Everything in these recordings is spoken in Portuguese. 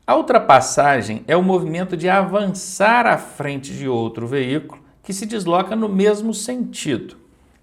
A ultrapassagem é o movimento de avançar à frente de outro veículo que se desloca no mesmo sentido,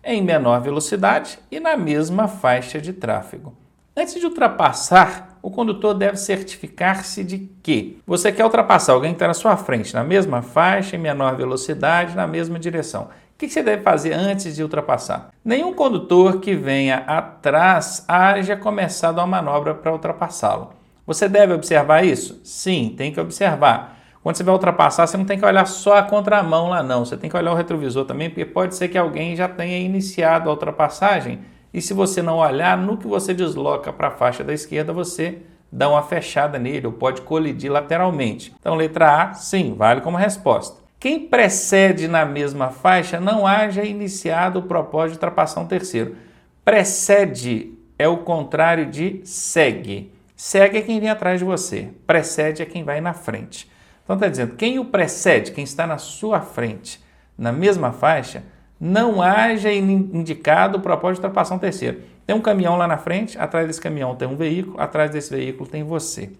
em menor velocidade e na mesma faixa de tráfego. Antes de ultrapassar, o condutor deve certificar-se de que você quer ultrapassar alguém que está na sua frente, na mesma faixa, em menor velocidade, na mesma direção. O que você deve fazer antes de ultrapassar? Nenhum condutor que venha atrás haja começado a manobra para ultrapassá-lo. Você deve observar isso? Sim, tem que observar. Quando você vai ultrapassar, você não tem que olhar só a contramão lá não, você tem que olhar o retrovisor também, porque pode ser que alguém já tenha iniciado a ultrapassagem e se você não olhar, no que você desloca para a faixa da esquerda, você dá uma fechada nele ou pode colidir lateralmente. Então, letra A, sim, vale como resposta. Quem precede na mesma faixa não haja iniciado o propósito de ultrapassar um terceiro. Precede é o contrário de segue. Segue é quem vem atrás de você, precede é quem vai na frente. Então está dizendo, quem o precede, quem está na sua frente, na mesma faixa, não haja indicado o propósito de ultrapassar um terceiro. Tem um caminhão lá na frente, atrás desse caminhão tem um veículo, atrás desse veículo tem você.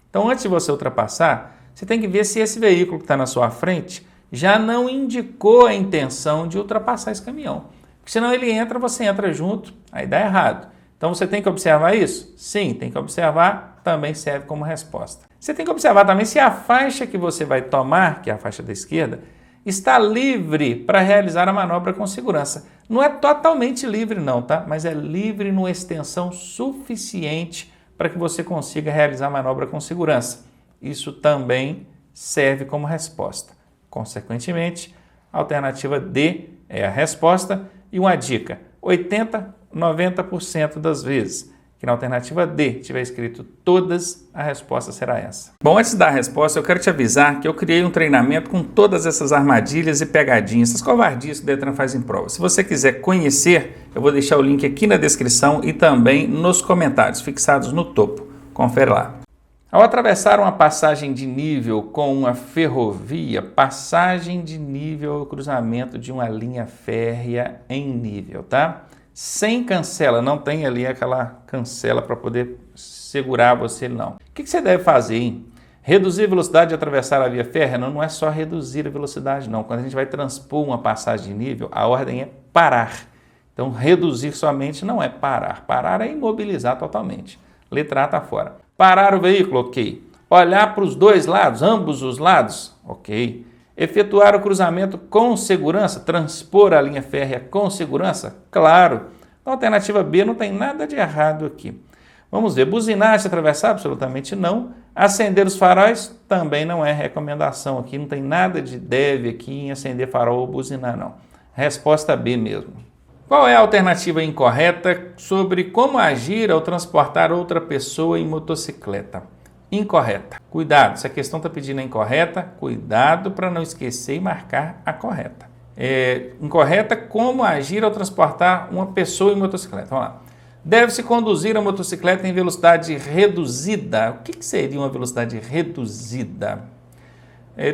Então antes de você ultrapassar, você tem que ver se esse veículo que está na sua frente já não indicou a intenção de ultrapassar esse caminhão. Porque senão ele entra, você entra junto, aí dá errado. Então você tem que observar isso? Sim, tem que observar, também serve como resposta. Você tem que observar também se a faixa que você vai tomar, que é a faixa da esquerda, está livre para realizar a manobra com segurança. Não é totalmente livre não, tá? Mas é livre numa extensão suficiente para que você consiga realizar a manobra com segurança. Isso também serve como resposta. Consequentemente, a alternativa D é a resposta. E uma dica, 90% das vezes que na alternativa D tiver escrito todas, a resposta será essa. Bom, antes da resposta, eu quero te avisar que eu criei um treinamento com todas essas armadilhas e pegadinhas, essas covardias que o Detran faz em prova. Se você quiser conhecer, eu vou deixar o link aqui na descrição e também nos comentários, fixados no topo. Confere lá. Ao atravessar uma passagem de nível com uma ferrovia, passagem de nível é o cruzamento de uma linha férrea em nível, tá? Sem cancela, não tem ali aquela cancela para poder segurar você, não. O que você deve fazer, hein? Reduzir a velocidade de atravessar a via férrea? Não, não é só reduzir a velocidade, não. Quando a gente vai transpor uma passagem de nível, a ordem é parar. Então, reduzir somente não é parar. Parar é imobilizar totalmente. Letra A está fora. Parar o veículo, ok. Olhar para os dois lados, ambos os lados, ok. Efetuar o cruzamento com segurança, transpor a linha férrea com segurança? Claro. Na alternativa B não tem nada de errado aqui. Vamos ver, buzinar se atravessar? Absolutamente não. Acender os faróis? Também não é recomendação aqui, não tem nada de deve aqui em acender farol ou buzinar, não. Resposta B mesmo. Qual é a alternativa incorreta sobre como agir ao transportar outra pessoa em motocicleta? Incorreta. Cuidado, se a questão está pedindo a incorreta, cuidado para não esquecer e marcar a correta. Incorreta, como agir ao transportar uma pessoa em motocicleta. Vamos lá. Deve-se conduzir a motocicleta em velocidade reduzida. O que seria uma velocidade reduzida?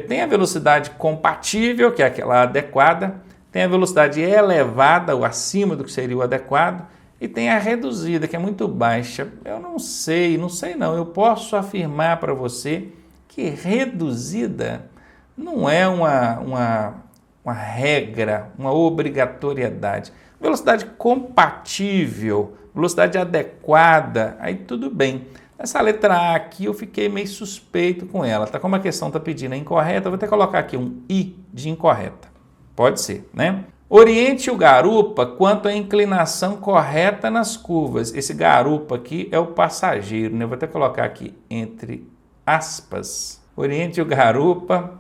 Tem a velocidade compatível, que é aquela adequada, tem a velocidade elevada, ou acima do que seria o adequado, e tem a reduzida, que é muito baixa. Eu não sei não. Eu posso afirmar para você que reduzida não é uma regra, uma obrigatoriedade. Velocidade compatível, velocidade adequada, aí tudo bem. Essa letra A aqui eu fiquei meio suspeito com ela, tá? Como a questão está pedindo é incorreta, eu vou ter que colocar aqui um I de incorreta. Pode ser, né? Oriente o garupa quanto à inclinação correta nas curvas. Esse garupa aqui é o passageiro, né? Eu vou até colocar aqui entre aspas. Oriente o garupa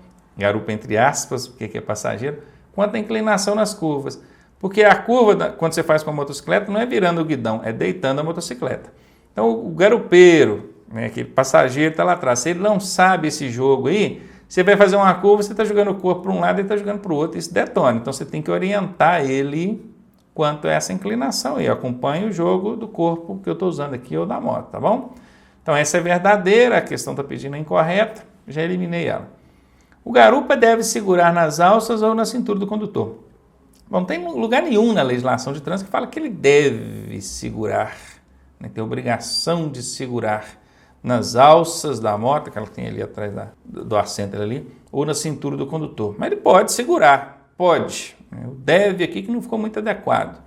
entre aspas, porque é passageiro, quanto à inclinação nas curvas. Porque a curva, quando você faz com a motocicleta, não é virando o guidão, é deitando a motocicleta. Então o garupeiro, né, aquele passageiro está lá atrás, se ele não sabe esse jogo aí, você vai fazer uma curva, você está jogando o corpo para um lado e está jogando para o outro, isso detona. Então você tem que orientar ele quanto a essa inclinação aí. Acompanhe o jogo do corpo que eu estou usando aqui ou da moto, tá bom? Então essa é verdadeira, a questão está pedindo a incorreta, já eliminei ela. O garupa deve segurar nas alças ou na cintura do condutor. Bom, não tem lugar nenhum na legislação de trânsito que fala que ele deve segurar, né? Tem obrigação de segurar nas alças da moto, aquela que tem ali atrás do assento ali, ou na cintura do condutor. Mas ele pode segurar, pode. O deve aqui que não ficou muito adequado.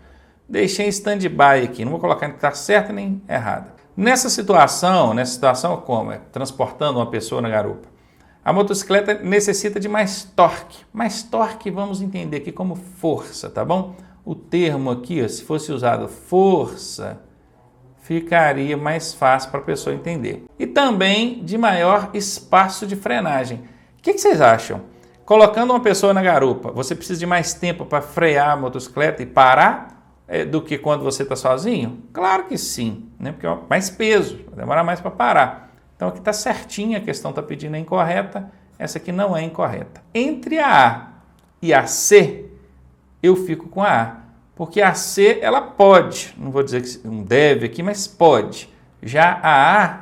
Deixei em stand-by aqui, não vou colocar nem que está certa nem errada. Nessa situação como? Transportando uma pessoa na garupa. A motocicleta necessita de mais torque. Mais torque vamos entender aqui como força, tá bom? O termo aqui, se fosse usado força, ficaria mais fácil para a pessoa entender. E também de maior espaço de frenagem. O que vocês acham? Colocando uma pessoa na garupa, você precisa de mais tempo para frear a motocicleta e parar do que quando você está sozinho? Claro que sim, né? Porque é mais peso, vai demorar mais para parar. Então aqui está certinho, a questão está pedindo é incorreta, essa aqui não é incorreta. Entre a A e a C, eu fico com a A, porque a C ela pode, não vou dizer que não deve aqui, mas pode. Já a A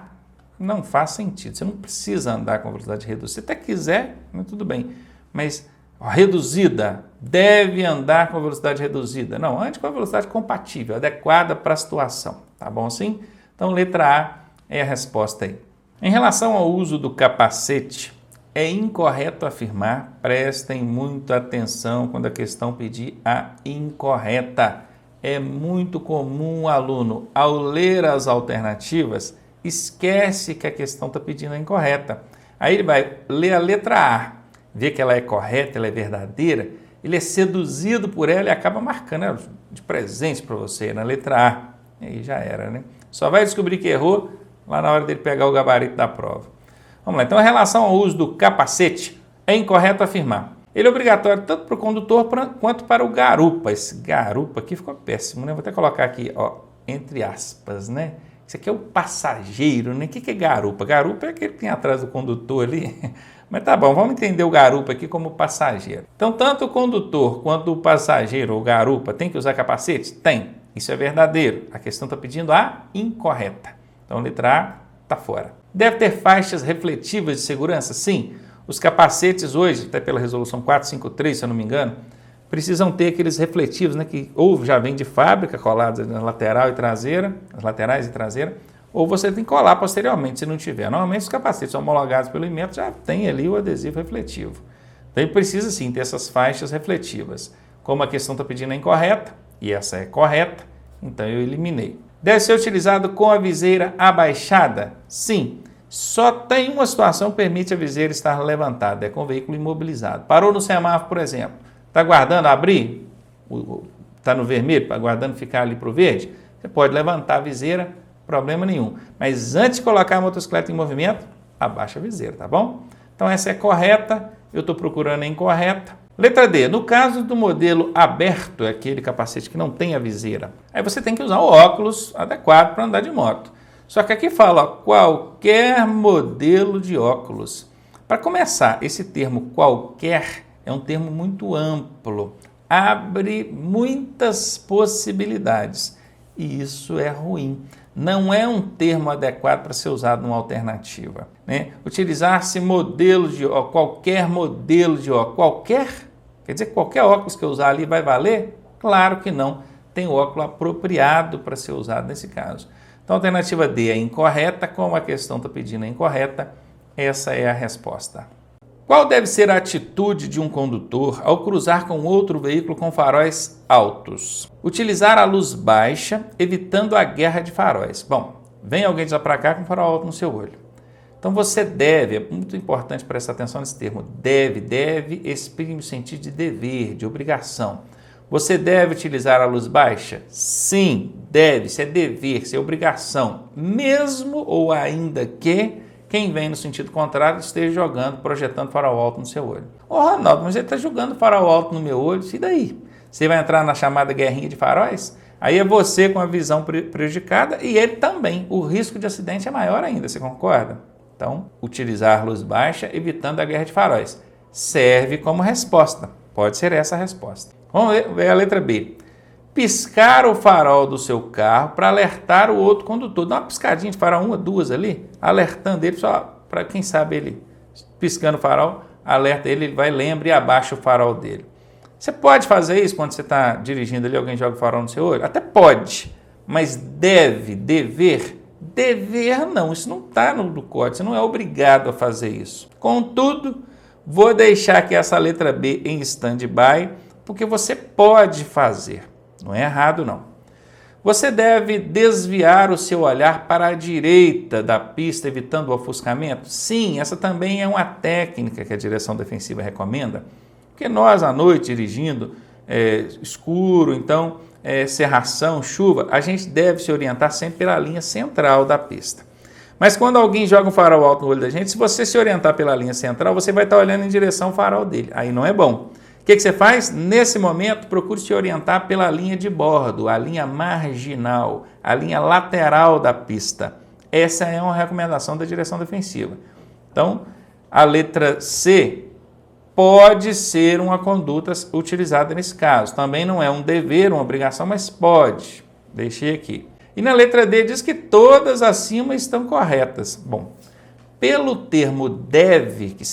não faz sentido, você não precisa andar com velocidade reduzida, se até quiser, tudo bem, mas reduzida, deve andar com velocidade reduzida. Não, ande com a velocidade compatível, adequada para a situação, tá bom assim? Então letra A é a resposta aí. Em relação ao uso do capacete, é incorreto afirmar, prestem muita atenção quando a questão pedir a incorreta. É muito comum o aluno, ao ler as alternativas, esquece que a questão está pedindo a incorreta. Aí ele vai ler a letra A, vê que ela é correta, ela é verdadeira, ele é seduzido por ela e acaba marcando ela de presente para você na letra A. E aí já era, né? Só vai descobrir que errou lá na hora dele pegar o gabarito da prova. Vamos lá, então, em relação ao uso do capacete, é incorreto afirmar. Ele é obrigatório tanto para o condutor quanto para o garupa. Esse garupa aqui ficou péssimo, né? Vou até colocar aqui, ó, entre aspas, né? Isso aqui é o passageiro, né? O que é garupa? Garupa é aquele que tem atrás do condutor ali. Mas tá bom, vamos entender o garupa aqui como passageiro. Então, tanto o condutor quanto o passageiro ou garupa tem que usar capacete? Tem. Isso é verdadeiro. A questão está pedindo a incorreta. Então, letra A está fora. Deve ter faixas refletivas de segurança? Sim. Os capacetes hoje, até pela resolução 453, se eu não me engano, precisam ter aqueles refletivos, né, que ou já vem de fábrica, colados na lateral e traseira, nas laterais e traseira, ou você tem que colar posteriormente, se não tiver. Normalmente os capacetes homologados pelo Inmetro já tem ali o adesivo refletivo. Então ele precisa sim ter essas faixas refletivas. Como a questão está pedindo é incorreta, e essa é correta, então eu eliminei. Deve ser utilizado com a viseira abaixada? Sim. Só tem uma situação que permite a viseira estar levantada, é com o veículo imobilizado. Parou no semáforo, por exemplo, está aguardando abrir, está no vermelho, aguardando ficar ali para o verde, você pode levantar a viseira, problema nenhum. Mas antes de colocar a motocicleta em movimento, abaixa a viseira, tá bom? Então essa é correta, eu estou procurando a incorreta. Letra D, no caso do modelo aberto, é aquele capacete que não tem a viseira, aí você tem que usar o óculos adequado para andar de moto. Só que aqui fala ó, qualquer modelo de óculos. Para começar, esse termo qualquer é um termo muito amplo, abre muitas possibilidades e isso é ruim. Não é um termo adequado para ser usado numa alternativa, né? Utilizar-se modelo de óculos, qualquer modelo de óculos, qualquer, quer dizer que qualquer óculos que eu usar ali vai valer? Claro que não, tem o óculos apropriado para ser usado nesse caso. Então a alternativa D é incorreta, como a questão está pedindo é incorreta, essa é a resposta. Qual deve ser a atitude de um condutor ao cruzar com outro veículo com faróis altos? Utilizar a luz baixa, evitando a guerra de faróis. Bom, vem alguém de lá para cá com farol alto no seu olho. Então você deve, é muito importante prestar atenção nesse termo, deve exprime o sentido de dever, de obrigação. Você deve utilizar a luz baixa? Sim, deve, isso é dever, isso é obrigação, mesmo ou ainda que quem vem no sentido contrário esteja jogando, projetando farol alto no seu olho. Ô Ronaldo, mas ele está jogando farol alto no meu olho, e daí? Você vai entrar na chamada guerrinha de faróis? Aí é você com a visão prejudicada e ele também. O risco de acidente é maior ainda, você concorda? Então, utilizar luz baixa, evitando a guerra de faróis. Serve como resposta. Pode ser essa a resposta. Vamos ver a letra B. Piscar o farol do seu carro para alertar o outro condutor. Dá uma piscadinha de farol, uma, duas ali, alertando ele, só para quem sabe ele piscando o farol, alerta ele, ele vai, lembra e abaixa o farol dele. Você pode fazer isso quando você está dirigindo ali, alguém joga o farol no seu olho? Até pode, mas dever Dever não, isso não está no código, você não é obrigado a fazer isso. Contudo, vou deixar aqui essa letra B em stand-by, porque você pode fazer, não é errado não. Você deve desviar o seu olhar para a direita da pista, evitando o ofuscamento? Sim, essa também é uma técnica que a direção defensiva recomenda, porque nós à noite dirigindo, escuro, então cerração, chuva, a gente deve se orientar sempre pela linha central da pista. Mas quando alguém joga um farol alto no olho da gente, se você se orientar pela linha central, você vai estar olhando em direção ao farol dele. Aí não é bom. O que você faz? Nesse momento, procure se orientar pela linha de bordo, a linha marginal, a linha lateral da pista. Essa é uma recomendação da direção defensiva. Então, a letra C pode ser uma conduta utilizada nesse caso. Também não é um dever, uma obrigação, mas pode. Deixei aqui. E na letra D diz que todas acima estão corretas. Bom, pelo termo deve, que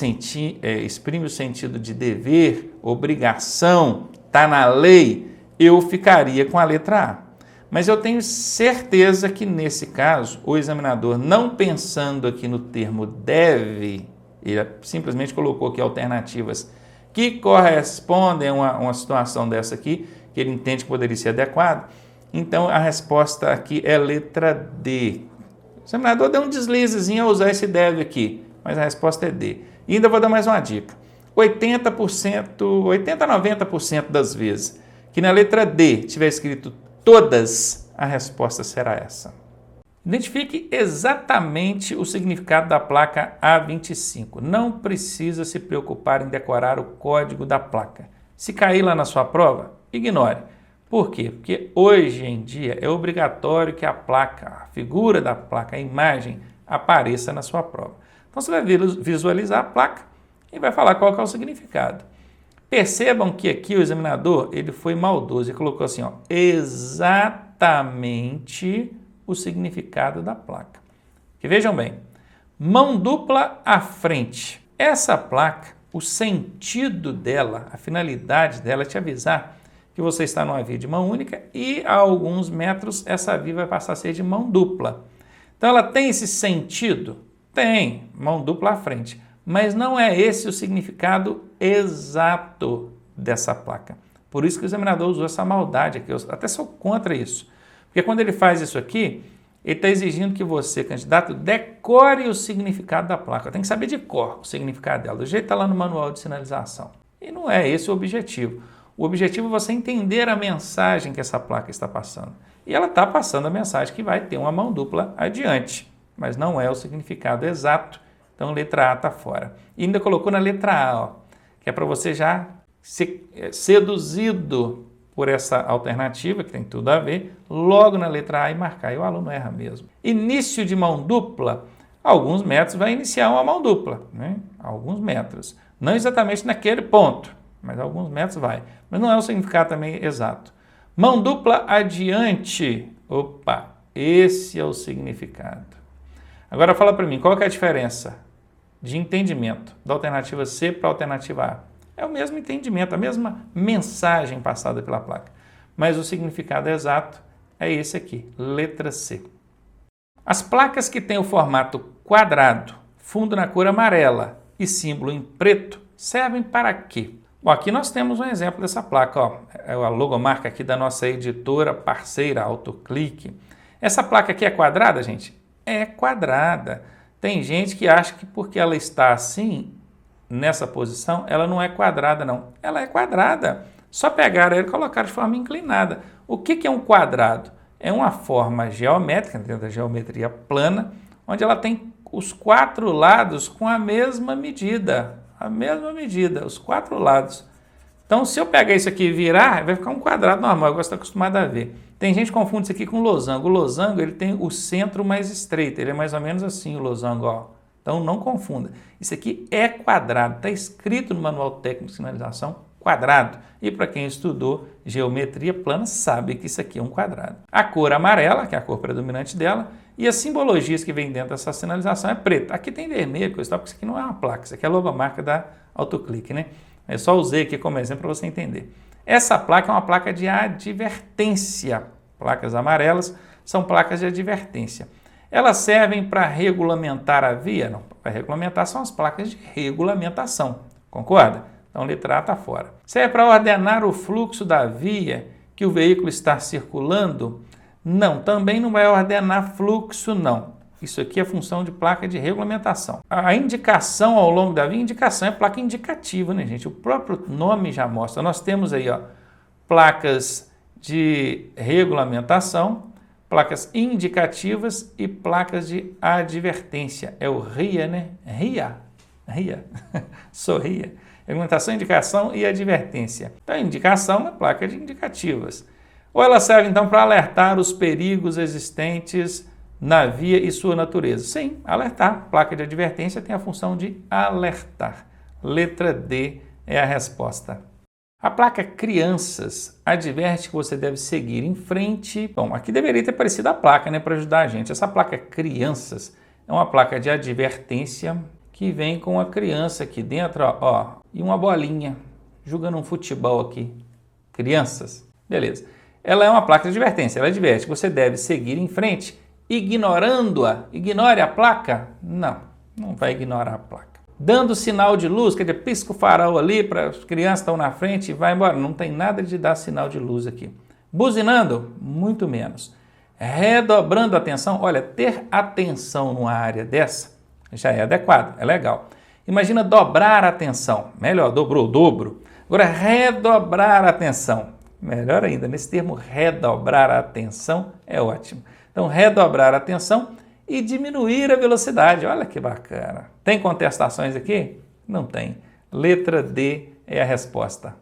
exprime o sentido de dever, obrigação, está na lei, eu ficaria com a letra A. Mas eu tenho certeza que nesse caso, o examinador, não pensando aqui no termo deve, ele simplesmente colocou aqui alternativas que correspondem a uma situação dessa aqui, que ele entende que poderia ser adequado. Então, a resposta aqui é letra D. O examinador deu um deslizezinho ao usar esse deve aqui, mas a resposta é D. E ainda vou dar mais uma dica. 80%, 80% a 90% das vezes que na letra D tiver escrito todas, a resposta será essa. Identifique exatamente o significado da placa A25. Não precisa se preocupar em decorar o código da placa. Se cair lá na sua prova, ignore. Por quê? Porque hoje em dia é obrigatório que a placa, a figura da placa, a imagem, apareça na sua prova. Então você vai visualizar a placa e vai falar qual que é o significado. Percebam que aqui o examinador ele foi maldoso e colocou assim, ó, exatamente o significado da placa. E vejam bem, mão dupla à frente. Essa placa, o sentido dela, a finalidade dela é te avisar que você está numa via de mão única e a alguns metros essa via vai passar a ser de mão dupla. Então ela tem esse sentido? Tem, mão dupla à frente, mas não é esse o significado exato dessa placa. Por isso que o examinador usou essa maldade aqui, eu até sou contra isso. Porque quando ele faz isso aqui, ele está exigindo que você, candidato, decore o significado da placa. Tem que saber de cor o significado dela, do jeito que está lá no manual de sinalização. E não é esse o objetivo. O objetivo é você entender a mensagem que essa placa está passando. E ela está passando a mensagem que vai ter uma mão dupla adiante, mas não é o significado exato. Então, letra A está fora. E ainda colocou na letra A, ó, que é para você já ser seduzido por essa alternativa, que tem tudo a ver, logo na letra A e marcar. E o aluno erra mesmo. Início de mão dupla, alguns metros vai iniciar uma mão dupla, né? Alguns metros. Não exatamente naquele ponto, mas alguns metros vai. Mas não é o significado também exato. Mão dupla adiante. Opa, esse é o significado. Agora fala para mim, qual que é a diferença de entendimento da alternativa C para a alternativa A? É o mesmo entendimento, a mesma mensagem passada pela placa. Mas o significado exato é esse aqui, letra C. As placas que têm o formato quadrado, fundo na cor amarela e símbolo em preto, servem para quê? Bom, aqui nós temos um exemplo dessa placa, ó, é a logomarca aqui da nossa editora parceira Autoclique. Essa placa aqui é quadrada, gente? É quadrada. Tem gente que acha que porque ela está assim, nessa posição, ela não é quadrada, não. Ela é quadrada. Só pegaram ela e colocaram de forma inclinada. O que é um quadrado? É uma forma geométrica, dentro da geometria plana, onde ela tem os quatro lados com a mesma medida. A mesma medida, os quatro lados. Então, se eu pegar isso aqui e virar, vai ficar um quadrado normal, igual você está acostumado a ver. Tem gente que confunde isso aqui com losango. O losango, ele tem o centro mais estreito, ele é mais ou menos assim o losango, ó. Então, não confunda. Isso aqui é quadrado, está escrito no Manual Técnico de Sinalização, quadrado. E para quem estudou geometria plana, sabe que isso aqui é um quadrado. A cor amarela, que é a cor predominante dela, e as simbologias que vem dentro dessa sinalização é preta. Aqui tem vermelho, porque isso aqui não é uma placa, isso aqui é a logomarca da Autoclique, né? Eu só usei aqui como exemplo para você entender. Essa placa é uma placa de advertência. Placas amarelas são placas de advertência. Elas servem para regulamentar a via? Não, para regulamentar são as placas de regulamentação, concorda? Então, letra A está fora. Serve para ordenar o fluxo da via que o veículo está circulando? Não, também não vai ordenar fluxo, não. Isso aqui é função de placa de regulamentação. A indicação ao longo da via, indicação é placa indicativa, né, gente? O próprio nome já mostra. Nós temos aí, ó, placas de regulamentação, placas indicativas e placas de advertência. É o RIA, né? RIA. Sorria. Regulamentação, indicação e advertência. Então, a indicação é placa de indicativas. Ou ela serve, então, para alertar os perigos existentes na via e sua natureza. Sim, alertar. Placa de advertência tem a função de alertar. Letra D é a resposta. A placa crianças adverte que você deve seguir em frente. Bom, aqui deveria ter aparecido a placa, né, para ajudar a gente. Essa placa crianças é uma placa de advertência que vem com a criança aqui dentro, ó, e uma bolinha jogando um futebol aqui. Crianças. Beleza. Ela é uma placa de advertência. Ela adverte que você deve seguir em frente, ignorando-a. Ignore a placa? Não, não vai ignorar a placa. Dando sinal de luz, quer dizer, pisca o farol ali para as crianças que estão na frente e vai embora. Não tem nada de dar sinal de luz aqui. Buzinando? Muito menos. Redobrando a atenção? Olha, ter atenção numa área dessa já é adequado, é legal. Imagina dobrar a atenção. Melhor, dobrou o dobro. Agora, redobrar a atenção. Melhor ainda, nesse termo redobrar a atenção é ótimo. Então, redobrar a atenção e diminuir a velocidade. Olha que bacana. Tem contestações aqui? Não tem. Letra D é a resposta.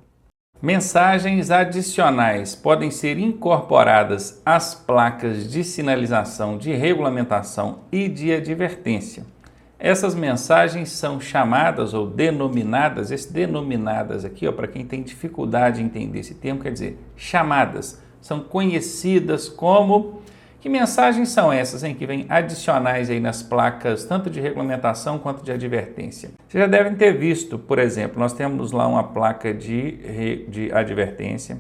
Mensagens adicionais podem ser incorporadas às placas de sinalização, de regulamentação e de advertência. Essas mensagens são chamadas ou denominadas, esse denominadas aqui, para quem tem dificuldade em entender esse termo, quer dizer, chamadas, são conhecidas como... Que mensagens são essas, hein, que vêm adicionais aí nas placas, tanto de regulamentação quanto de advertência? Vocês já devem ter visto, por exemplo, nós temos lá uma placa de advertência,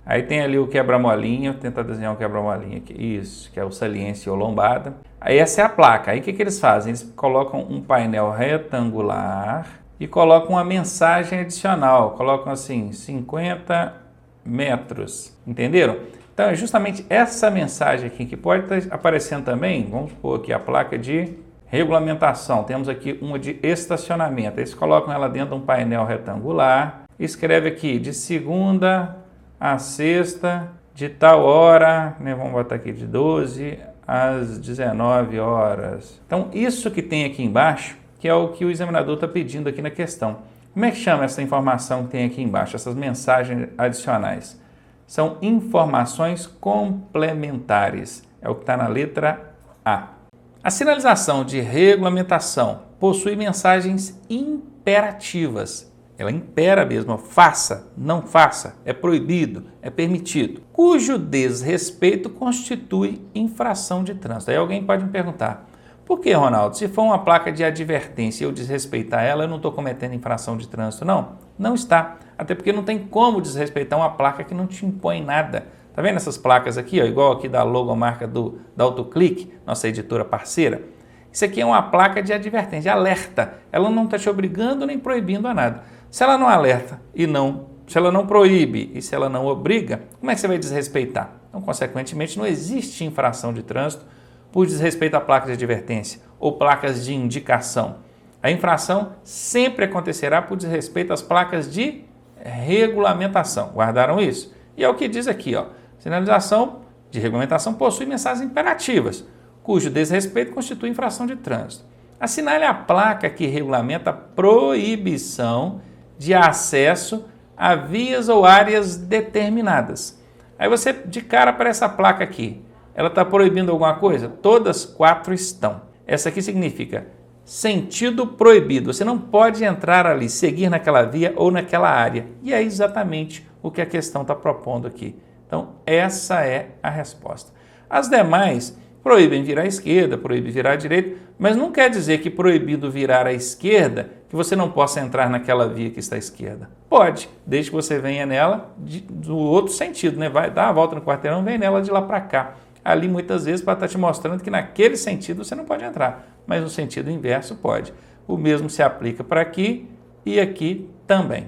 aí tem ali o quebra-molinha, vou tentar desenhar um quebra-molinha aqui, isso, que é o saliência ou lombada. Aí essa é a placa, aí o que eles fazem? Eles colocam um painel retangular e colocam uma mensagem adicional, colocam assim, 50 metros, entenderam? Então, é justamente essa mensagem aqui que pode estar aparecendo também. Vamos pôr aqui a placa de regulamentação. Temos aqui uma de estacionamento. Eles colocam ela dentro de um painel retangular. Escreve aqui de segunda a sexta, de tal hora, né? Vamos botar aqui de 12 às 19 horas. Então, isso que tem aqui embaixo, que é o que o examinador está pedindo aqui na questão. Como é que chama essa informação que tem aqui embaixo, essas mensagens adicionais? São informações complementares. É o que está na letra A. A sinalização de regulamentação possui mensagens imperativas. Ela impera mesmo. Faça, não faça, é proibido, é permitido. Cujo desrespeito constitui infração de trânsito. Aí alguém pode me perguntar, por que, Ronaldo? Se for uma placa de advertência e eu desrespeitar ela, eu não estou cometendo infração de trânsito, não? Não está. Até porque não tem como desrespeitar uma placa que não te impõe nada. Tá vendo essas placas aqui, ó, igual aqui da logomarca da Autoclick, nossa editora parceira? Isso aqui é uma placa de advertência, alerta. Ela não está te obrigando nem proibindo a nada. Se ela não alerta se ela não proíbe e se ela não obriga, como é que você vai desrespeitar? Então, consequentemente, não existe infração de trânsito por desrespeito a placas de advertência ou placas de indicação. A infração sempre acontecerá por desrespeito às placas de regulamentação. Guardaram isso? E é o que diz aqui, ó. Sinalização de regulamentação possui mensagens imperativas, cujo desrespeito constitui infração de trânsito. Assinale a placa que regulamenta a proibição de acesso a vias ou áreas determinadas. Aí você, de cara, para essa placa aqui, ela está proibindo alguma coisa? Todas 4 estão. Essa aqui significa sentido proibido. Você não pode entrar ali, seguir naquela via ou naquela área. E é exatamente o que a questão está propondo aqui. Então, essa é a resposta. As demais proíbem virar à esquerda, proíbem virar à direita, mas não quer dizer que proibido virar à esquerda, que você não possa entrar naquela via que está à esquerda. Pode, desde que você venha nela do outro sentido, né? Vai dar a volta no quarteirão, vem nela de lá para cá. ali muitas vezes para estar te mostrando que naquele sentido você não pode entrar, mas no sentido inverso pode. O mesmo se aplica para aqui e aqui também.